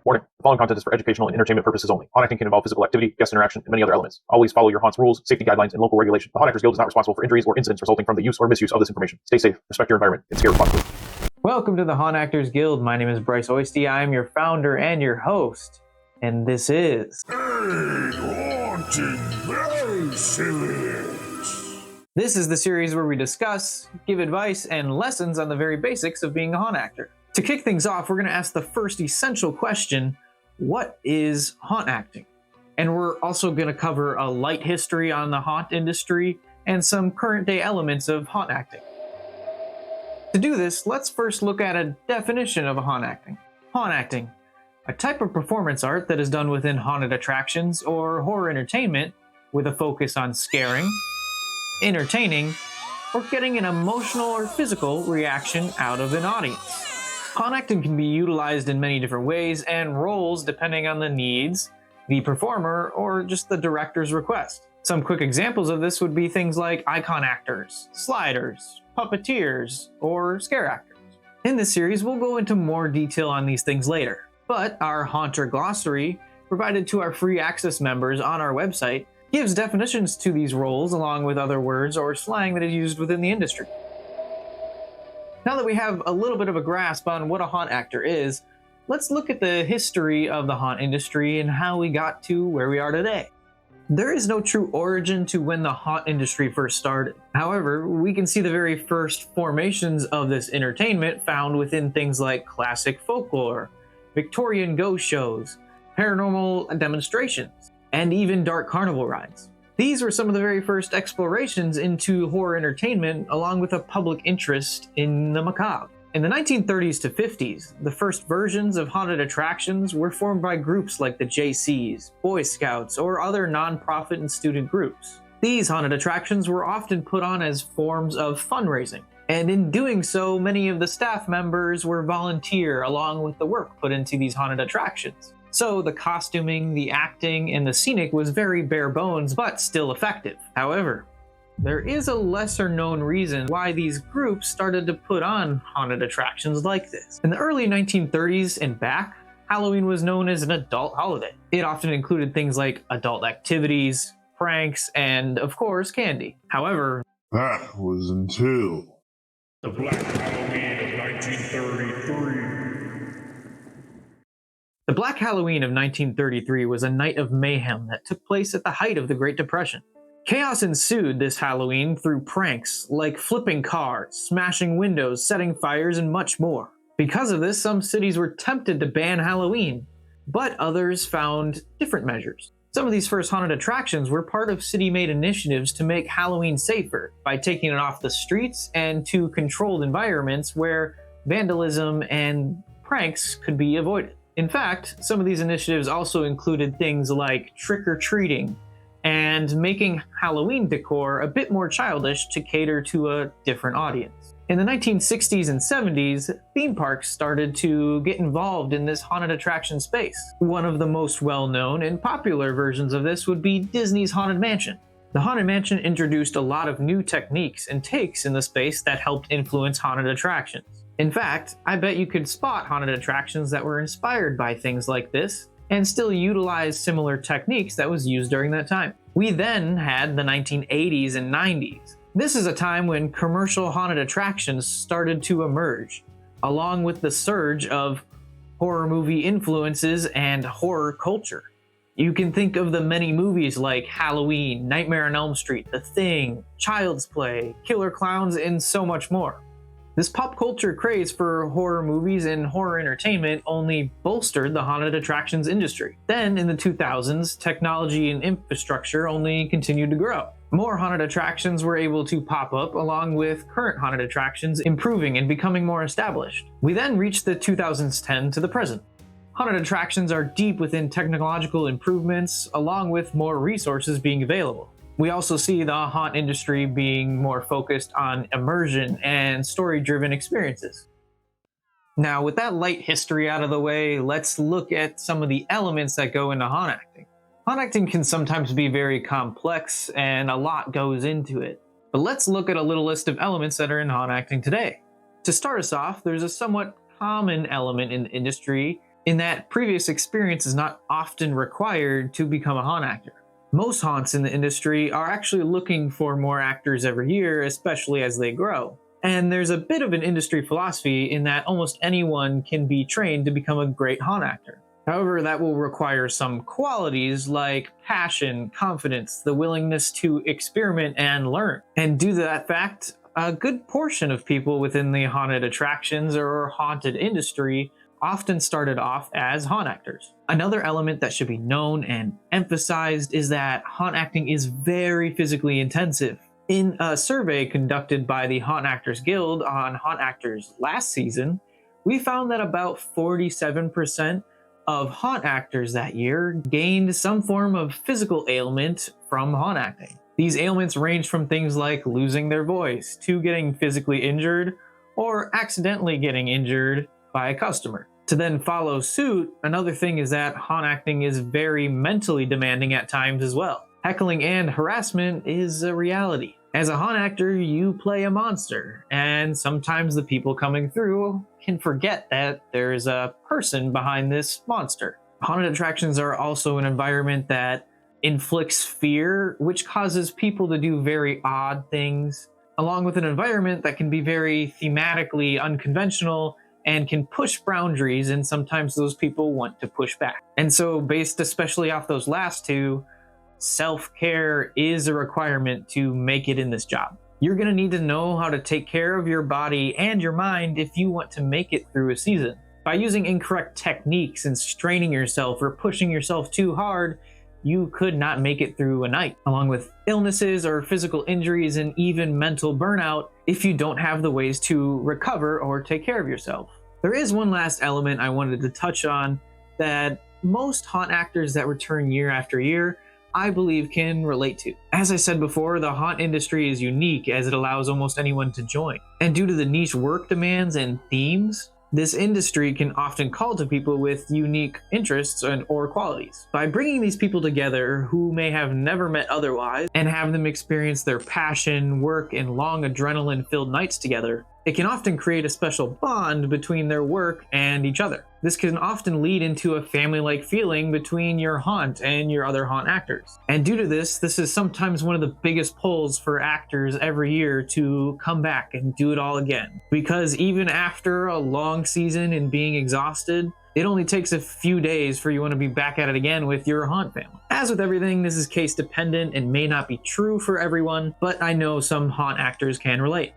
Warning: the following content is for educational and entertainment purposes only. Haunt acting can involve physical activity, guest interaction, and many other elements. Always follow your haunt's rules, safety guidelines, and local regulation. The Haunt Actors Guild is not responsible for injuries or incidents resulting from the use or misuse of this information. Stay safe, respect your environment, and scare responsibly. Welcome to the Haunt Actors Guild. My name is Bryce Oisty. I am your founder and your host. And this is... Haunting Basics. This is the series where we discuss, give advice, and lessons on the very basics of being a haunt actor. To kick things off, we're going to ask the first essential question: what is haunt acting? And we're also going to cover a light history on the haunt industry and some current day elements of haunt acting. To do this, let's first look at a definition of a haunt acting. Haunt acting, a type of performance art that is done within haunted attractions or horror entertainment with a focus on scaring, entertaining, or getting an emotional or physical reaction out of an audience. Haunt acting can be utilized in many different ways and roles depending on the needs, the performer, or just the director's request. Some quick examples of this would be things like icon actors, sliders, puppeteers, or scare actors. In this series, we'll go into more detail on these things later, but our Haunter Glossary, provided to our free access members on our website, gives definitions to these roles along with other words or slang that is used within the industry. Now that we have a little bit of a grasp on what a haunt actor is, let's look at the history of the haunt industry and how we got to where we are today. There is no true origin to when the haunt industry first started. However, we can see the very first formations of this entertainment found within things like classic folklore, Victorian ghost shows, paranormal demonstrations, and even dark carnival rides. These were some of the very first explorations into horror entertainment, along with a public interest in the macabre. In the 1930s to 50s, the first versions of haunted attractions were formed by groups like the JCs, Boy Scouts, or other non-profit and student groups. These haunted attractions were often put on as forms of fundraising, and in doing so, many of the staff members were volunteer along with the work put into these haunted attractions. So the costuming, the acting, and the scenic was very bare bones, but still effective. However, there is a lesser known reason why these groups started to put on haunted attractions like this. In the early 1930s and back, Halloween was known as an adult holiday. It often included things like adult activities, pranks, and of course, candy. However, That was until The Black Halloween of 1933. the Black Halloween of 1933 was a night of mayhem that took place at the height of the Great Depression. Chaos ensued this Halloween through pranks like flipping cars, smashing windows, setting fires, and much more. Because of this, some cities were tempted to ban Halloween, but others found different measures. Some of these first haunted attractions were part of city-made initiatives to make Halloween safer by taking it off the streets and to controlled environments where vandalism and pranks could be avoided. In fact, some of these initiatives also included things like trick-or-treating and making Halloween decor a bit more childish to cater to a different audience. In the 1960s and 70s, theme parks started to get involved in this haunted attraction space. One of the most well-known and popular versions of this would be Disney's Haunted Mansion. The Haunted Mansion introduced a lot of new techniques and takes in the space that helped influence haunted attractions. In fact, I bet you could spot haunted attractions that were inspired by things like this and still utilize similar techniques that was used during that time. We then had the 1980s and 90s. This is a time when commercial haunted attractions started to emerge, along with the surge of horror movie influences and horror culture. You can think of the many movies like Halloween, Nightmare on Elm Street, The Thing, Child's Play, Killer Clowns, and so much more. This pop culture craze for horror movies and horror entertainment only bolstered the haunted attractions industry. Then, in the 2000s, technology and infrastructure only continued to grow. More haunted attractions were able to pop up, along with current haunted attractions improving and becoming more established. We then reached the 2010 to the present. Haunted attractions are deep within technological improvements, along with more resources being available. We also see the haunt industry being more focused on immersion and story-driven experiences. Now, with that light history out of the way, let's look at some of the elements that go into haunt acting. Haunt acting can sometimes be very complex and a lot goes into it. But let's look at a little list of elements that are in haunt acting today. To start us off, there's a somewhat common element in the industry in that previous experience is not often required to become a haunt actor. Most haunts in the industry are actually looking for more actors every year, especially as they grow. And there's a bit of an industry philosophy in that almost anyone can be trained to become a great haunt actor. However, that will require some qualities like passion, confidence, the willingness to experiment and learn. And due to that fact, a good portion of people within the haunted attractions or haunted industry often started off as haunt actors. Another element that should be known and emphasized is that haunt acting is very physically intensive. In a survey conducted by the Haunt Actors Guild on haunt actors last season, we found that about 47% of haunt actors that year gained some form of physical ailment from haunt acting. These ailments range from things like losing their voice to getting physically injured or accidentally getting injured by a customer. To then follow suit, another thing is that haunt acting is very mentally demanding at times as well. Heckling and harassment is a reality. As a haunt actor, you play a monster, and sometimes the people coming through can forget that there's a person behind this monster. Haunted attractions are also an environment that inflicts fear, which causes people to do very odd things, along with an environment that can be very thematically unconventional and can push boundaries, and sometimes those people want to push back. And so, based especially off those last two, self-care is a requirement to make it in this job. You're going to need to know how to take care of your body and your mind if you want to make it through a season. By using incorrect techniques and straining yourself or pushing yourself too hard, you could not make it through a night, along with illnesses or physical injuries and even mental burnout if you don't have the ways to recover or take care of yourself. There is one last element I wanted to touch on that most haunt actors that return year after year, I believe, can relate to. As I said before, the haunt industry is unique as it allows almost anyone to join. And due to the niche work demands and themes, this industry can often call to people with unique interests or qualities. By bringing these people together who may have never met otherwise and have them experience their passion, work, and long adrenaline-filled nights together, it can often create a special bond between their work and each other. This can often lead into a family-like feeling between your haunt and your other haunt actors. And due to this is sometimes one of the biggest pulls for actors every year to come back and do it all again. Because even after a long season and being exhausted, it only takes a few days for you want to be back at it again with your haunt family. As with everything, this is case dependent and may not be true for everyone, but I know some haunt actors can relate.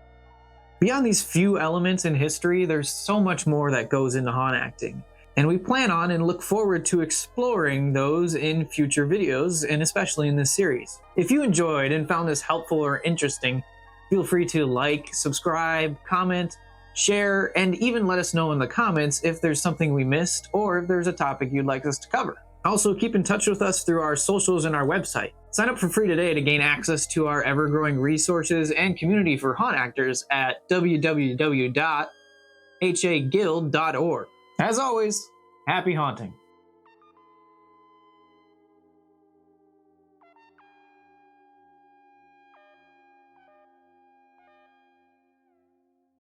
Beyond these few elements in history, there's so much more that goes into haunt acting, and we plan on and look forward to exploring those in future videos, and especially in this series. If you enjoyed and found this helpful or interesting, feel free to like, subscribe, comment, share, and even let us know in the comments if there's something we missed or if there's a topic you'd like us to cover. Also, keep in touch with us through our socials and our website. Sign up for free today to gain access to our ever-growing resources and community for haunt actors at www.haguild.org. As always, happy haunting.